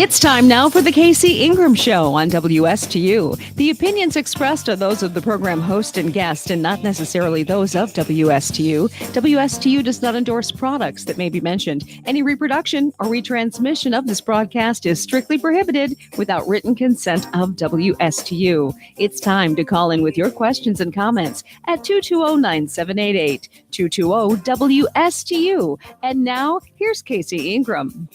It's time now for the Casey Ingram Show on WSTU. The opinions expressed are those of the program host and guest and not necessarily those of WSTU. WSTU does not endorse products that may be mentioned. Any reproduction or retransmission of this broadcast is strictly prohibited without written consent of WSTU. It's time to call in with your questions and comments at 220-9788, 220-WSTU. And now, here's Casey Ingram.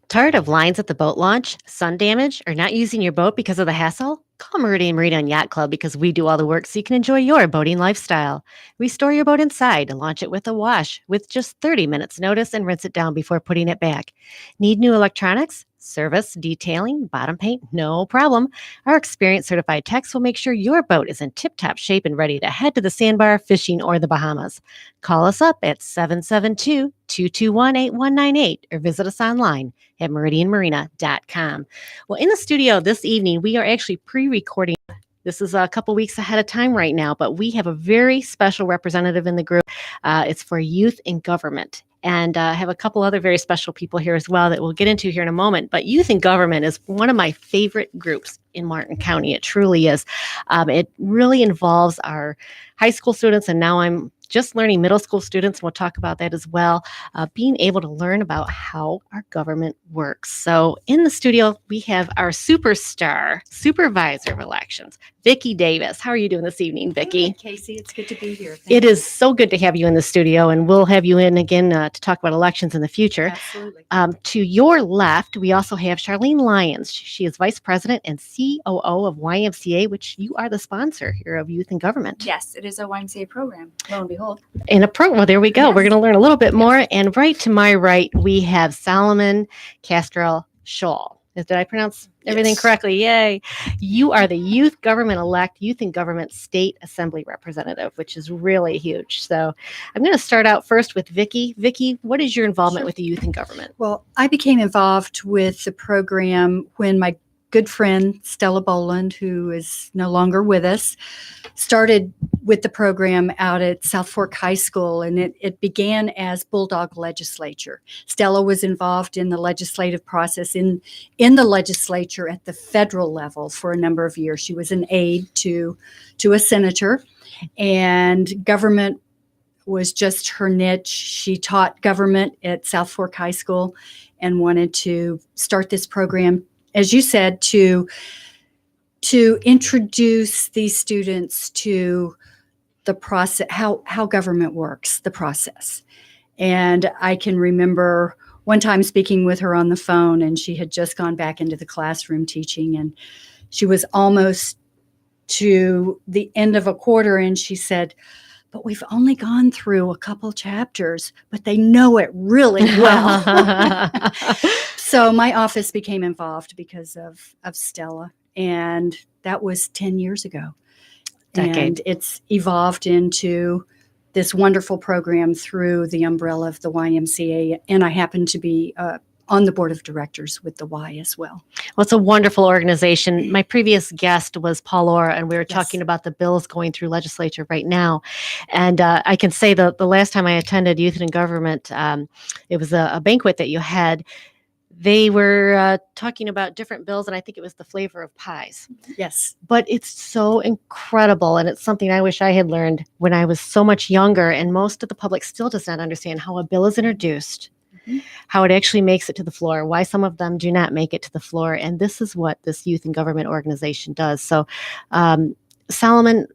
Tired of lines at the boat launch, sun damage, or not using your boat because of the hassle? Call Meridian Marina and Yacht Club because we do all the work so you can enjoy your boating lifestyle. We store your boat inside and launch it with a wash with just 30 minutes notice and rinse it down before putting it back. Need new electronics? Service, detailing, bottom paint? No problem. Our experienced certified techs will make sure your boat is in tip-top shape and ready to head to the sandbar, fishing, or the Bahamas. Call us up at 772-221-8198 or visit us online at meridianmarina.com. Well, in the studio this evening, we are actually pre-recording. This is a couple weeks ahead of time right now, but we have a very special representative in the group. It's for youth in government. And I have a couple other very special people here as well that we'll get into here in a moment. But youth in government is one of my favorite groups in Martin County. It truly is. It really involves our high school students, and now I'm just learning middle school students. We'll talk about that as well. Being able to learn about how our government works. So in the studio, we have our superstar supervisor of elections, Vicki Davis. How are you doing this evening, Vicki? Good, Casey, it's good to be here. It is so good to have you in the studio, and we'll have you in again to talk about elections in the future. Absolutely. To your left, we also have Charlene Lyons. She is Vice President and COO of YMCA, which you are the sponsor here of Youth in Government. Yes, it is a YMCA program, lo and behold. Well, there we go. Yes. We're going to learn a little bit more. And right to my right, we have Solomon Castrell Scholl. Did I pronounce everything correctly? Yay. You are the Youth in Government State Assembly Representative, which is really huge. So I'm going to start out first with Vicki. Vicki, what is your involvement with the Youth in Government? Well, I became involved with the program when my good friend Stella Boland, who is no longer with us, started with the program out at South Fork High School, and it began as Bulldog Legislature. Stella was involved in the legislative process in the legislature at the federal level for a number of years. She was an aide to a senator, and government was just her niche. She taught government at South Fork High School and wanted to start this program, as you said, to introduce these students to the process, how government works, the process. And I can remember one time speaking with her on the phone, and she had just gone back into the classroom teaching, and she was almost to the end of a quarter, and she said, "But we've only gone through a couple chapters, but they know it really well." So my office became involved because of Stella, and that was 10 years ago. Decade. And it's evolved into this wonderful program through the umbrella of the YMCA, and I happen to be on the board of directors with the Y as well. Well, it's a wonderful organization. My previous guest was Paul Orr, and we were talking about the bills going through legislature right now. And I can say the last time I attended Youth in Government, it was a banquet that you had. They were talking about different bills, and I think it was the flavor of pies. Yes. But it's so incredible, and it's something I wish I had learned when I was so much younger, and most of the public still does not understand how a bill is introduced, how it actually makes it to the floor, why some of them do not make it to the floor, and this is what this Youth in Government organization does. So, Solomon,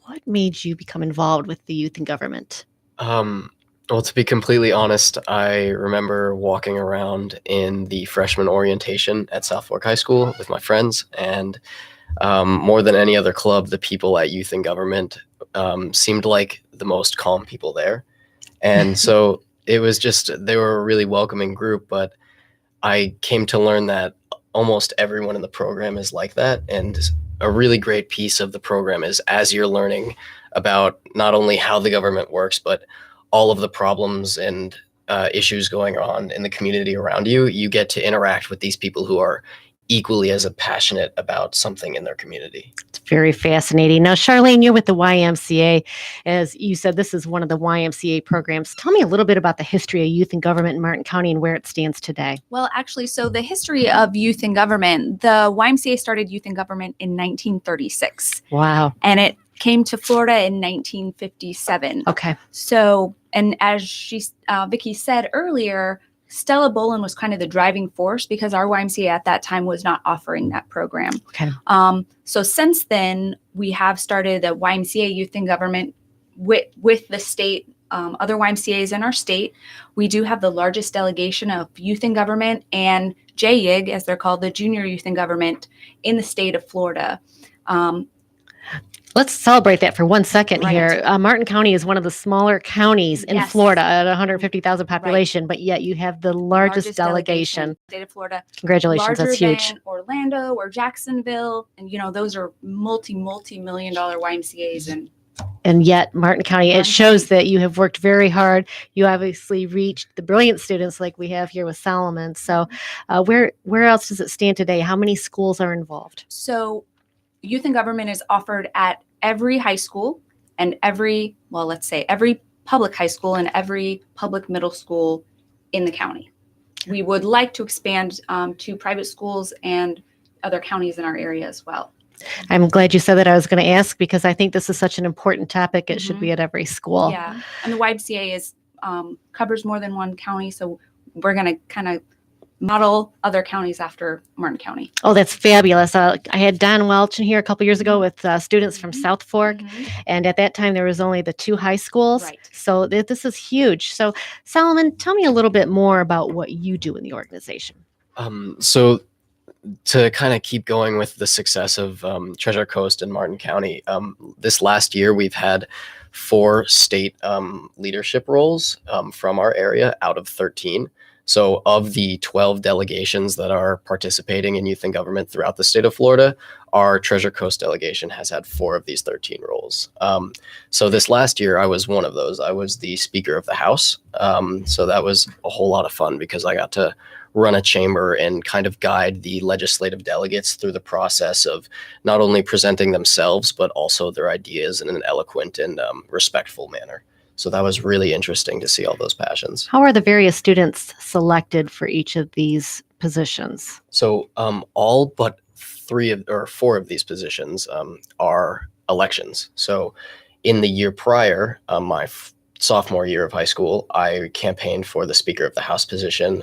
what made you become involved with the Youth in Government? Well, to be completely honest, I remember walking around in the freshman orientation at South Fork High School with my friends, and more than any other club, the people at Youth in Government seemed like the most calm people there. And so it was just, they were a really welcoming group, but I came to learn that almost everyone in the program is like that. And a really great piece of the program is as you're learning about not only how the government works, but all of the problems and issues going on in the community around you, you get to interact with these people who are equally as passionate about something in their community. It's very fascinating. Now, Charlene, you're with the YMCA. As you said, this is one of the YMCA programs. Tell me a little bit about the history of youth in government in Martin County and where it stands today. Well, actually, so the history of youth in government, the YMCA started youth in government in 1936. Wow. And it came to Florida in 1957. Okay. So, and as Vicki said earlier, Stella Bolin was kind of the driving force because our YMCA at that time was not offering that program. Okay. So since then, we have started the YMCA Youth in Government with the state, other YMCAs in our state. We do have the largest delegation of youth in government and JYG, as they're called, the Junior Youth in Government in the state of Florida. Let's celebrate that for 1 second Right. here. Martin County is one of the smaller counties in Yes. Florida at 150,000 population, but yet you have the largest delegation. in the state of Florida. Congratulations, that's Larger huge. than Orlando or Jacksonville. And, those are multi-million dollar YMCAs. And yet Martin County, it Martin shows County. that you have worked very hard. You obviously reached the brilliant students like we have here with Solomon. So where else does it stand today? How many schools are involved? So youth in government is offered at every high school and every public high school and every public middle school in the county. We would like to expand to private schools and other counties in our area as well. I'm glad you said that. I was going to ask because I think this is such an important topic. It should Mhm. be at every school. Yeah, and the YMCA is covers more than one county, so we're going to kind of model other counties after Martin County. Oh, that's fabulous. I had Don Welch in here a couple years ago with students from Mhm. South Fork. And at that time, there was only the 2 high schools. Right. So this is huge. So Solomon, tell me a little bit more about what you do in the organization. So to kind of keep going with the success of Treasure Coast and Martin County, this last year we've had 4 state leadership roles from our area out of 13. So of the 12 delegations that are participating in youth and government throughout the state of Florida, our Treasure Coast delegation has had 4 of these 13 roles. So this last year, I was one of those. I was the Speaker of the House. So that was a whole lot of fun because I got to run a chamber and kind of guide the legislative delegates through the process of not only presenting themselves, but also their ideas in an eloquent and respectful manner. So that was really interesting to see all those passions. How are the various students selected for each of these positions? So all but 4 of these positions are elections. So in the year prior, my sophomore year of high school, I campaigned for the Speaker of the House position,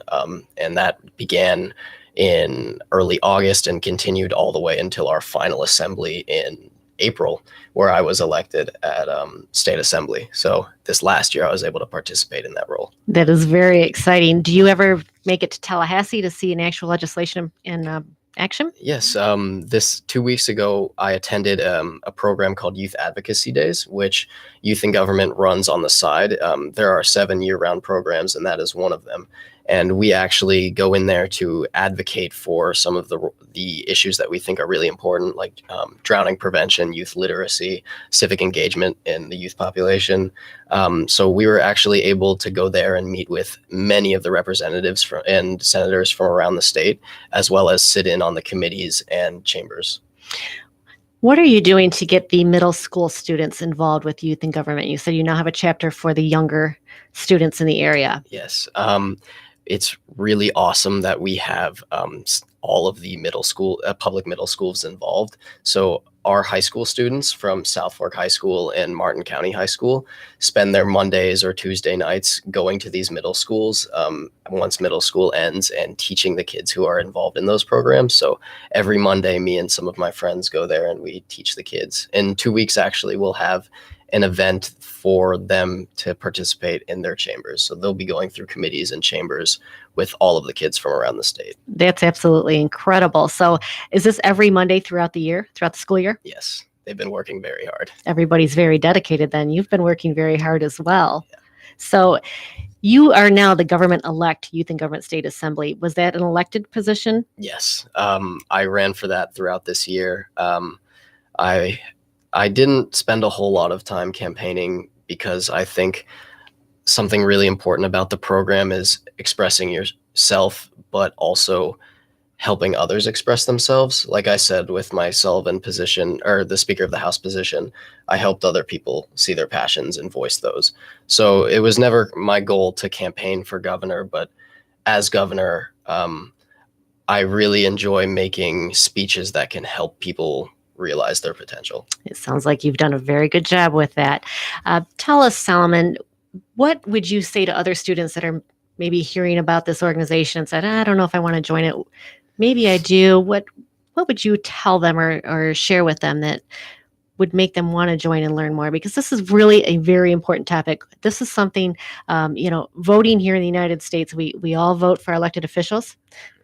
and that began in early August and continued all the way until our final assembly in April, where I was elected at state assembly. So this last year, I was able to participate in that role. That is very exciting. Do you ever make it to Tallahassee to see an actual legislation in action? Yes. This 2 weeks ago, I attended a program called Youth Advocacy Days, which Youth in Government runs on the side. There are 7 year-round programs, and that is one of them. And we actually go in there to advocate for some of the issues that we think are really important, like drowning prevention, youth literacy, civic engagement in the youth population. So we were actually able to go there and meet with many of the representatives and senators from around the state, as well as sit in on the committees and chambers. What are you doing to get the middle school students involved with youth in government? You said you now have a chapter for the younger students in the area. Yes. It's really awesome that we have all of the public middle schools involved. So our high school students from South Fork High School and Martin County High School spend their Mondays or Tuesday nights going to these middle schools once middle school ends and teaching the kids who are involved in those programs. So every Monday, me and some of my friends go there and we teach the kids. In 2 weeks, actually, we'll have an event for them to participate in their chambers. So they'll be going through committees and chambers with all of the kids from around the state. That's absolutely incredible. So is this every Monday throughout the school year? Yes, they've been working very hard. Everybody's very dedicated then. You've been working very hard as well. So you are now the government-elect Youth and Government State Assembly. Was that an elected position? Yes. I ran for that throughout this year. I I didn't spend a whole lot of time campaigning because I think something really important about the program is expressing yourself, but also helping others express themselves. Like I said, with my Sullivan position or the Speaker of the House position, I helped other people see their passions and voice those. So it was never my goal to campaign for governor, but as governor, I really enjoy making speeches that can help people realize their potential. It sounds like you've done a very good job with that. Tell us, Solomon, what would you say to other students that are maybe hearing about this organization and said, I don't know if I want to join it. Maybe I do. What would you tell them or share with them that would make them want to join and learn more? Because this is really a very important topic. This is something, voting here in the United States, we all vote for elected officials.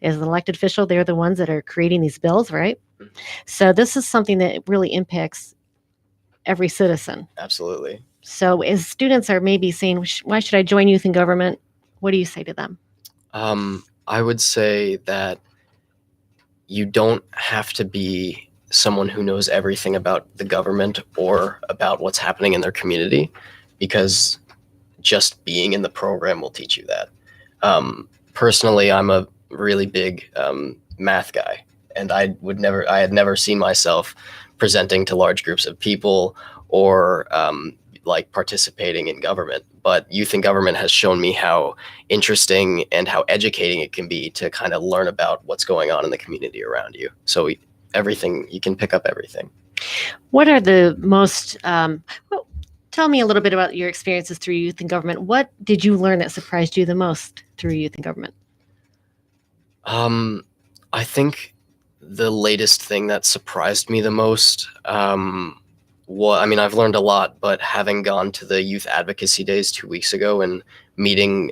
As an elected official, they're the ones that are creating these bills, right? Mhm. So this is something that really impacts every citizen. Absolutely. So as students are maybe saying, why should I join youth in government? What do you say to them? I would say that you don't have to be someone who knows everything about the government or about what's happening in their community, because just being in the program will teach you that. Personally, I'm a really big math guy, and I had never seen myself presenting to large groups of people or like participating in government. But youth in government has shown me how interesting and how educating it can be to kind of learn about what's going on in the community around you. So everything, you can pick up everything. What are the most, tell me a little bit about your experiences through youth in government. What did you learn that surprised you the most through youth in government? I think the latest thing that surprised me the most, I've learned a lot, but having gone to the youth advocacy days 2 weeks ago and meeting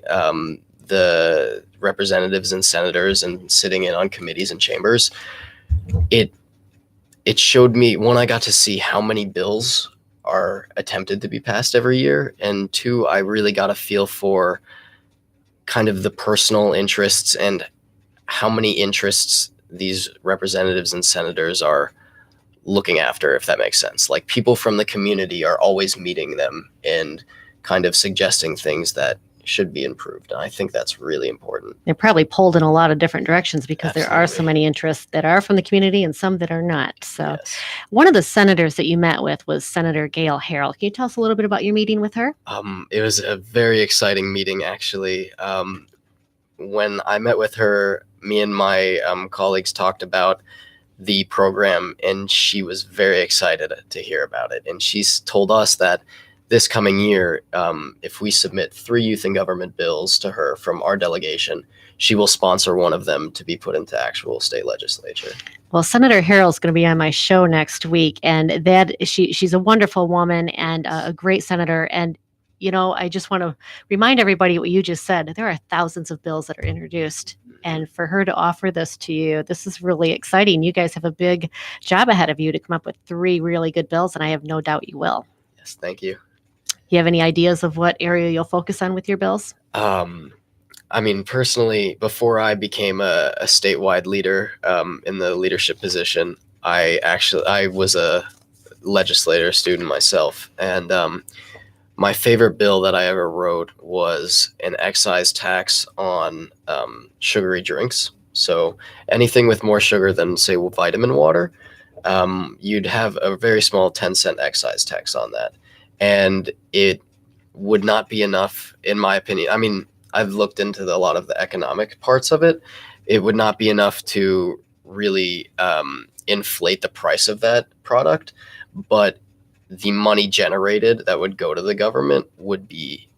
the representatives and senators and sitting in on committees and chambers, it showed me, one, I got to see how many bills are attempted to be passed every year, and two, I really got a feel for kind of the personal interests and how many interests these representatives and senators are looking after, if that makes sense. Like, people from the community are always meeting them and kind of suggesting things that should be improved. And I think that's really important. They're probably pulled in a lot of different directions because there are so Absolutely. many interests that are from the community and some that are not. So Yes. one of the senators that you met with was Senator Gail Harrell. Can you tell us a little bit about your meeting with her? It was a very exciting meeting, actually. When I met with her, me and my colleagues talked about the program, and she was very excited to hear about it. And she's told us that this coming year, if we submit 3 youth and government bills to her from our delegation, she will sponsor one of them to be put into actual state legislature. Well, Senator Harrell's going to be on my show next week, and she's a wonderful woman and a great senator. And I just want to remind everybody what you just said. There are thousands of bills that are introduced, and for her to offer this to you, this is really exciting. You guys have a big job ahead of you to come up with 3 really good bills, and I have no doubt you will. Yes, thank you. You have any ideas of what area you'll focus on with your bills? Personally, before I became a statewide leader in the leadership position, I was a legislator student myself, and my favorite bill that I ever wrote was an excise tax on sugary drinks. So anything with more sugar than, say, vitamin water, you'd have a very small 10-cent excise tax on that. And it would not be enough, in my opinion. I've looked into a lot of the economic parts of it. It would not be enough to really inflate the price of that product, but the money generated that would go to the government would be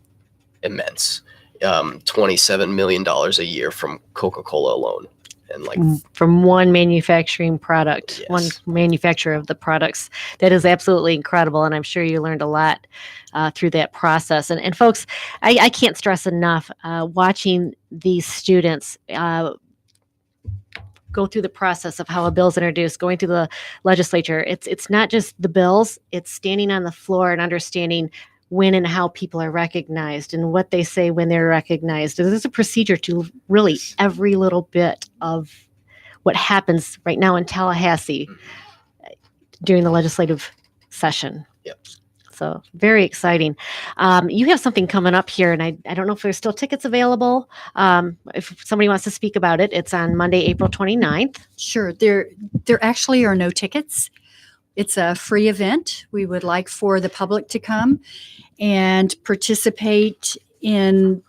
immense. $27 million a year from Coca-Cola alone. And from one manufacturing product, Yes. one manufacturer of the products. That is absolutely incredible. And I'm sure you learned a lot through that process. And folks, I can't stress enough watching these students go through the process of how a bill is introduced, going through the legislature. It's not just the bills, it's standing on the floor and understanding when and how people are recognized and what they say when they're recognized. There's a procedure to really every little bit of what happens right now in Tallahassee during the legislative session. Yep. So very exciting. You have something coming up here, and I don't know if there's still tickets available. If somebody wants to speak about it, it's on Monday, April 29th. Sure. There actually are no tickets. It's a free event. We would like for the public to come and participate in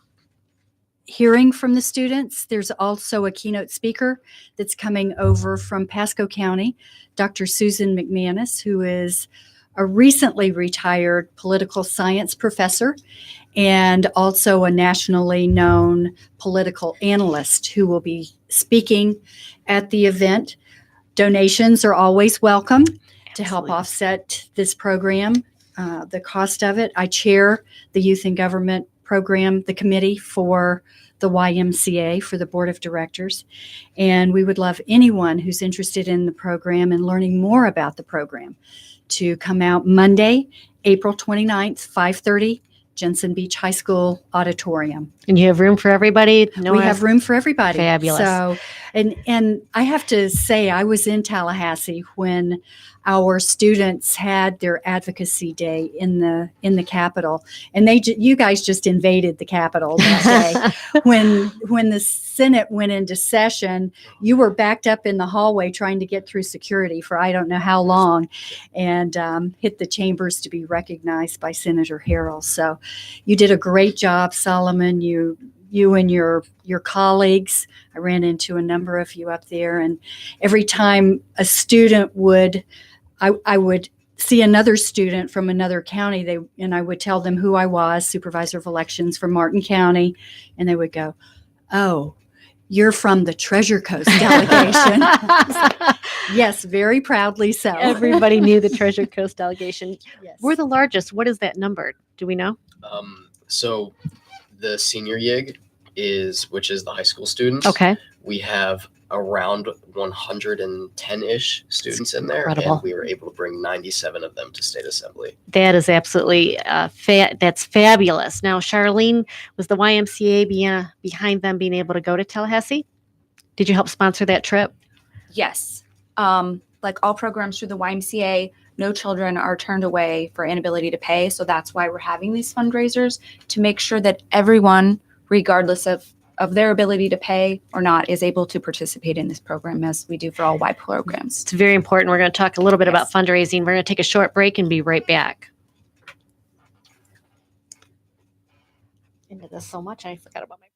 hearing from the students. There's also a keynote speaker that's coming over from Pasco County, Dr. Susan McManus, who is a recently retired political science professor and also a nationally known political analyst who will be speaking at the event. Donations are always welcome to help offset this program, the cost of it. I chair the Youth and Government Program, the committee for the YMCA, for the Board of Directors. And we would love anyone who's interested in the program and learning more about the program to come out Monday, April 29th, 5:30, Jensen Beach High School Auditorium. And you have room for everybody? We have room for everybody. Fabulous. So, and I have to say, I was in Tallahassee when our students had their advocacy day in the Capitol, and you guys just invaded the Capitol that day. when the Senate went into session, you were backed up in the hallway trying to get through security for I don't know how long, and hit the chambers to be recognized by Senator Harrell. So, you did a great job, Solomon. You and your colleagues. I ran into a number of you up there, and every time a student I would see another student from another county, and I would tell them who I was, Supervisor of Elections for Martin County, and they would go, "Oh, you're from the Treasure Coast delegation." Yes, very proudly so. Everybody knew the Treasure Coast delegation. Yes. We're the largest. What is that number? Do we know? So the senior YIG which is the high school students. Okay. We have around 110-ish students in there, Incredible. and we were able to bring 97 of them to state assembly. That is absolutely that's fabulous. Now, Charlene, was the YMCA behind them being able to go to Tallahassee? Did you help sponsor that trip? Yes. Like all programs through the YMCA, no children are turned away for inability to pay. So that's why we're having these fundraisers, to make sure that everyone, regardless of their ability to pay or not, is able to participate in this program, as we do for all Y programs. It's very important. We're going to talk a little bit about fundraising. We're going to take a short break and be right back. Into this so much, I forgot about my.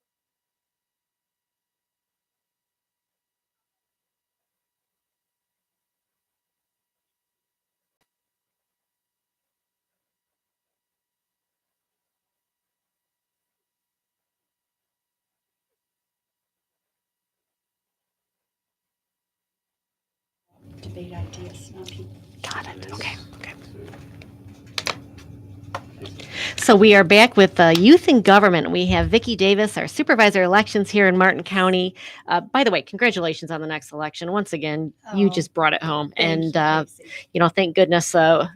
Debate ideas, not people. Got it. Okay. So we are back with Youth in Government. We have Vicki Davis, our supervisor of elections here in Martin County. By the way, congratulations on the next election. Once again, you just brought it home. Thank you, Casey. Thank goodness our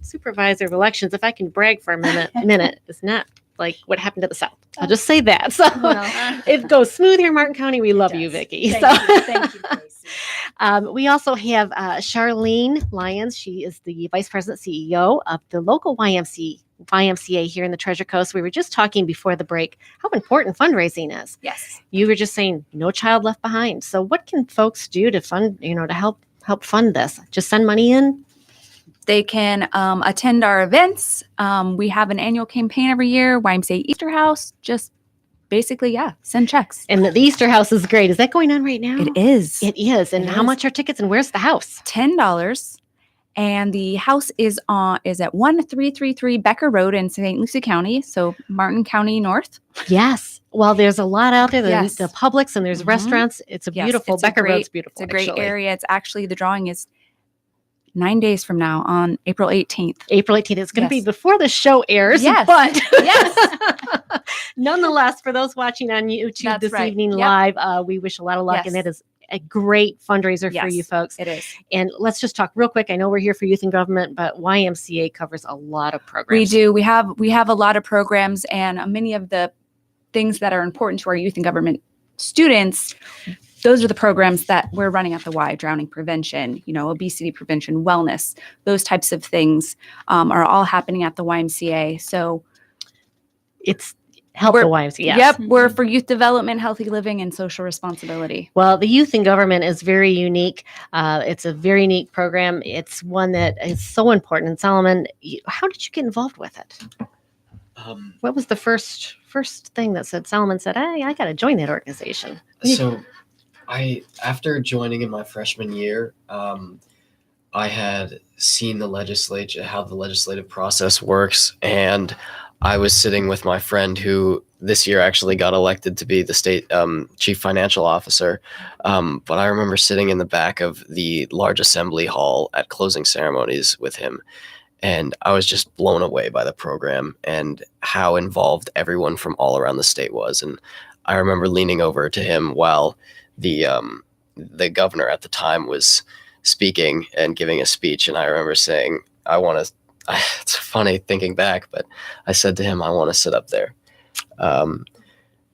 supervisor of elections, if I can brag for a minute, is not like what happened to the South. I'll just say that. So it goes smooth here in Martin County. We love you, Vicki. Thank you, Casey. We also have Charlene Lyons. She is the Vice President CEO of the local YMCA here in the Treasure Coast. We were just talking before the break how important fundraising is. Yes. You were just saying no child left behind. So what can folks do to fund, to help fund this? Just send money in? They can attend our events. We have an annual campaign every year, YMCA Easter House. Just basically, send checks. And the Easter House is great. Is that going on right now? It is. It is. And how much are tickets and where's the house? $10. And the house is at 1333 Becker Road in St. Lucie County, so Martin County North. Yes. Well, there's a lot out there. Yes. The Publix and there's restaurants. It's a beautiful, Becker Road's beautiful. It's a great area. It's actually, the drawing is 9 days from now on April 18th. April 18th. It's going to be before the show airs. Yes. But Yes. nonetheless, for those watching on YouTube this evening live, we wish a lot of luck. Yes. And that is a great fundraiser for Yes, you folks. it is. And let's just talk real quick. I know we're here for youth and government, but YMCA covers a lot of programs. We do. We have a lot of programs, and many of the things that are important to our youth and government students, those are the programs that we're running at the Y: drowning prevention, obesity prevention, wellness, those types of things are all happening at the YMCA. So it's help the YMCA. Yes. Yep, we're for youth development, healthy living, and social responsibility. Well, the youth in government is very unique. It's a very unique program. It's one that is so important. And Solomon, how did you get involved with it? What was the first thing that Solomon said, hey, I got to join that organization? So after joining in my freshman year, I had seen the legislature, how the legislative process works, and I was sitting with my friend who this year actually got elected to be the state chief financial officer. But I remember sitting in the back of the large assembly hall at closing ceremonies with him. And I was just blown away by the program and how involved everyone from all around the state was. And I remember leaning over to him while the governor at the time was speaking and giving a speech. And I remember saying, it's funny thinking back, but I said to him, I want to sit up there.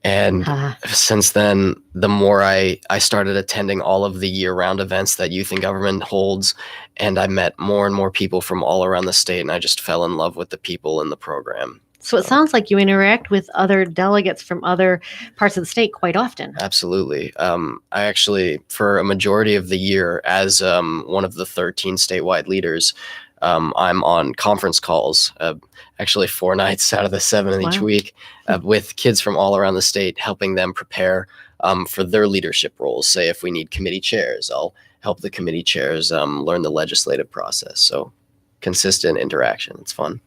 And since then, the more I started attending all of the year-round events that Youth in Government holds, and I met more and more people from all around the state, and I just fell in love with the people in the program. So it sounds like you interact with other delegates from other parts of the state quite often. Absolutely. I actually, for a majority of the year, as one of the 13 statewide leaders, I'm on conference calls, actually 4 nights out of the 7 each week, with kids from all around the state, helping them prepare for their leadership roles. Say if we need committee chairs, I'll help the committee chairs learn the legislative process. So consistent interaction. It's fun.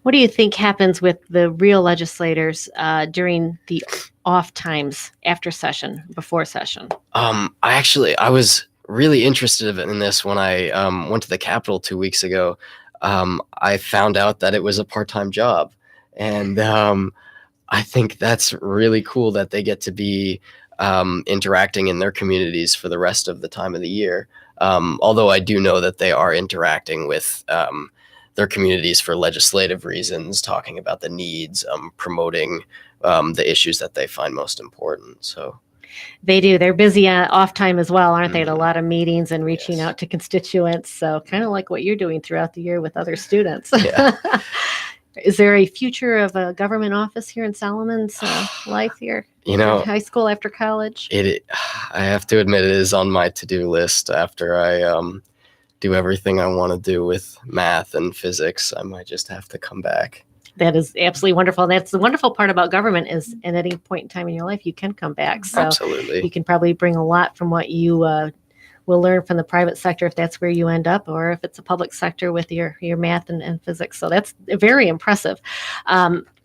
What do you think happens with the real legislators during the off times after session, before session? I was really interested in this when I went to the Capitol 2 weeks ago. I found out that it was a part-time job, and I think that's really cool that they get to be interacting in their communities for the rest of the time of the year. Although I do know that they are interacting with their communities for legislative reasons, talking about the needs, promoting the issues that they find most important. So they do. They're busy off time as well, aren't they? At a lot of meetings and reaching out to constituents. So kind of like what you're doing throughout the year with other students. Yeah. Is there a future of a government office here in Solomon's life here? High school after college? I have to admit, it is on my to-do list after I do everything I want to do with math and physics. I might just have to come back. That is absolutely wonderful. And that's the wonderful part about government is at any point in time in your life, you can come back. So absolutely. You can probably bring a lot from what you will learn from the private sector if that's where you end up, or if it's a public sector with your math and physics. So that's very impressive.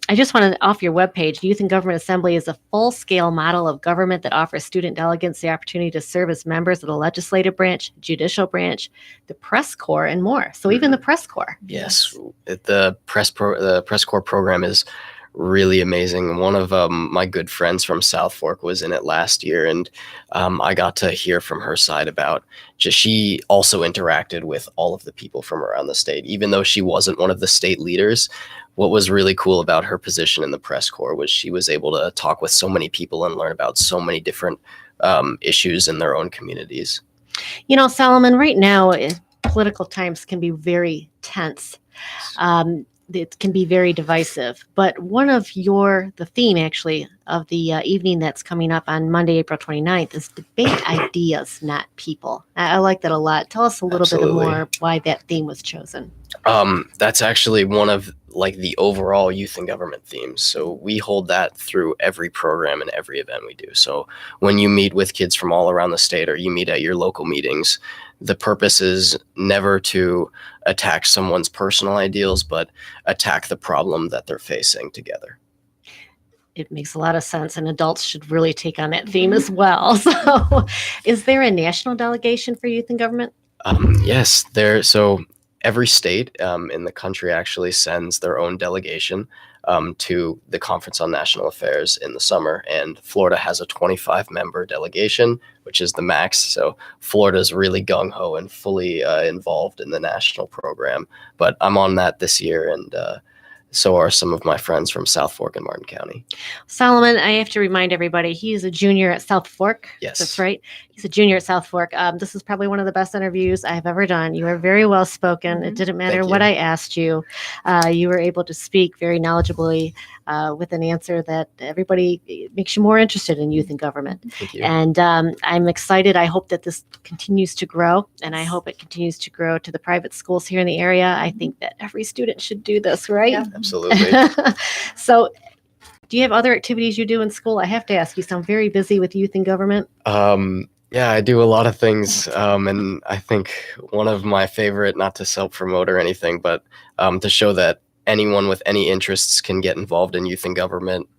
I just want to, off your webpage, Youth in Government Assembly is a full-scale model of government that offers student delegates the opportunity to serve as members of the legislative branch, judicial branch, the press corps, and more. So even the press corps. Yes, the press corps program is really amazing. One of my good friends from South Fork was in it last year, and I got to hear from her side about she also interacted with all of the people from around the state, even though she wasn't one of the state leaders. What was really cool about her position in the press corps was she was able to talk with so many people and learn about so many different issues in their own communities. Solomon, right now, political times can be very tense. It can be very divisive, but one of the theme actually of the evening that's coming up on Monday, April 29th is debate ideas, not people. I like that a lot. Tell us a little bit more why that theme was chosen. That's actually one of the overall youth and government themes. So we hold that through every program and every event we do. So when you meet with kids from all around the state or you meet at your local meetings, the purpose is never to attack someone's personal ideals, but attack the problem that they're facing together. It makes a lot of sense, and adults should really take on that theme as well. So is there a national delegation for youth in government? Yes, so every state in the country actually sends their own delegation. to the Conference on National Affairs in the summer. And Florida has a 25-member delegation, which is the max. So Florida's really gung-ho and fully involved in the national program. But I'm on that this year, and so are some of my friends from South Fork and Martin County. Solomon, I have to remind everybody, he is a junior at South Fork. Yes. That's right. He's a junior at South Fork. This is probably one of the best interviews I have ever done. You are very well spoken. It didn't matter Thank what you. I asked you. You were able to speak very knowledgeably with an answer that everybody makes you more interested in youth and government. Thank you. And I'm excited. I hope that this continues to grow, and I hope it continues to grow to the private schools here in the area. I think that every student should do this, right? Yeah. Absolutely. So, do you have other activities you do in school? I have to ask, you sound very busy with youth and government. Yeah, I do a lot of things. And I think one of my favorite, not to self-promote or anything, but to show that anyone with any interests can get involved in youth and government.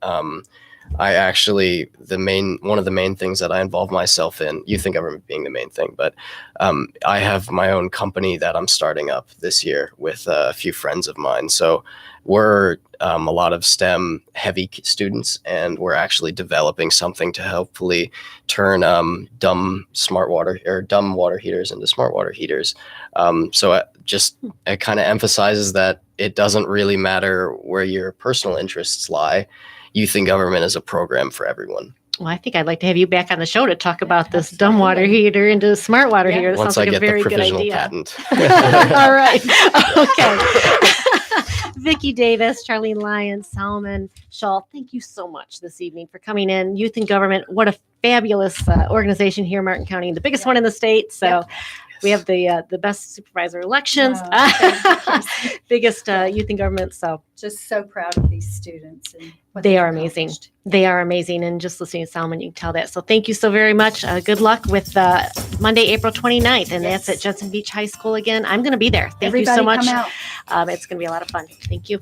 I actually, one of the main things that I involve myself in, youth and government being the main thing, but I have my own company that I'm starting up this year with a few friends of mine. So we're a lot of STEM heavy students, and we're actually developing something to hopefully turn dumb water heaters into smart water heaters. So it kind of emphasizes that it doesn't really matter where your personal interests lie. Youth and government is a program for everyone. Well, I think I'd like to have you back on the show to talk about this dumb water heater into a smart water heater. That Once sounds like I get a very the good provisional idea. patent. All right. Okay. Vicki Davis, Charlene Lyons, Solomon Shaw, thank you so much this evening for coming in. Youth and Government, what a fabulous organization here in Martin County, the biggest one in the state. So we have the best supervisor elections, biggest youth and government. So Just so proud of these students. And what They they've are amazing. accomplished. they are amazing. And just listening to Solomon, you can tell that. So thank you so very much. Good luck with Monday, April 29th. And that's at Judson Beach High School again. I'm going to be there. Thank Everybody you so much. come out. It's going to be a lot of fun. Thank you.